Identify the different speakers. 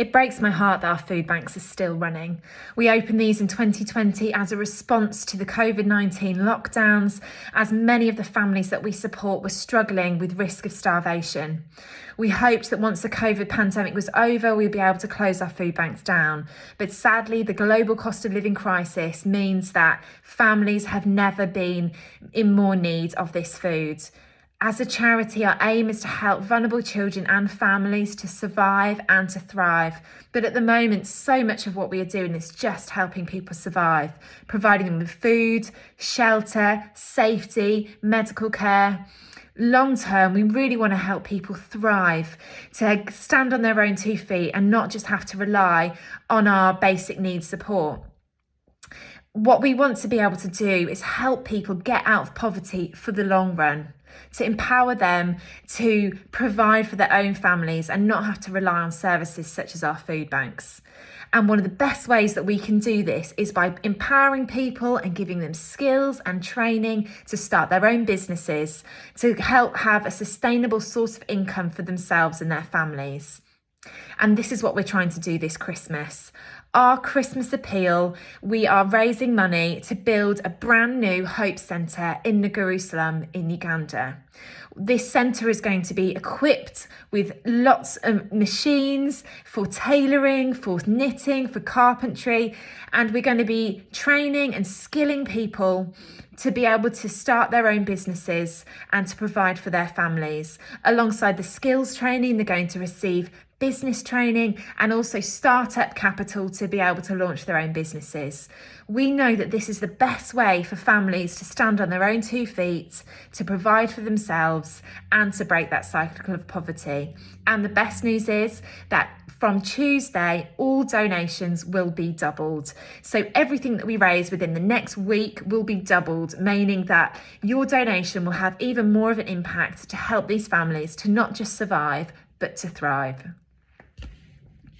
Speaker 1: It breaks my heart that our food banks are still running. We opened these in 2020 as a response to the COVID-19 lockdowns, as many of the families that we support were struggling with risk of starvation. We hoped that once the COVID pandemic was over, we'd be able to close our food banks down. But sadly, the global cost of living crisis means that families have never been in more need of this food. As a charity, our aim is to help vulnerable children and families to survive and to thrive. But at the moment, so much of what we are doing is just helping people survive, providing them with food, shelter, safety, medical care. Long term, we really want to help people thrive, to stand on their own 2 feet and not just have to rely on our basic needs support. What we want to be able to do is help people get out of poverty for the long run, to empower them to provide for their own families and not have to rely on services such as our food banks. And one of the best ways that we can do this is by empowering people and giving them skills and training to start their own businesses, to help have a sustainable source of income for themselves and their families. And this is what we're trying to do this Christmas. Our Christmas appeal, we are raising money to build a brand new Hope Centre in Naguru slum in Uganda. This centre is going to be equipped with lots of machines for tailoring, for knitting, for carpentry, and we're going to be training and skilling people to be able to start their own businesses and to provide for their families. Alongside the skills training, they're going to receive business training and also startup capital to be able to launch their own businesses. We know that this is the best way for families to stand on their own 2 feet, to provide for themselves and to break that cycle of poverty. And the best news is that from Tuesday, all donations will be doubled. So everything that we raise within the next week will be doubled, meaning that your donation will have even more of an impact to help these families to not just survive, but to thrive.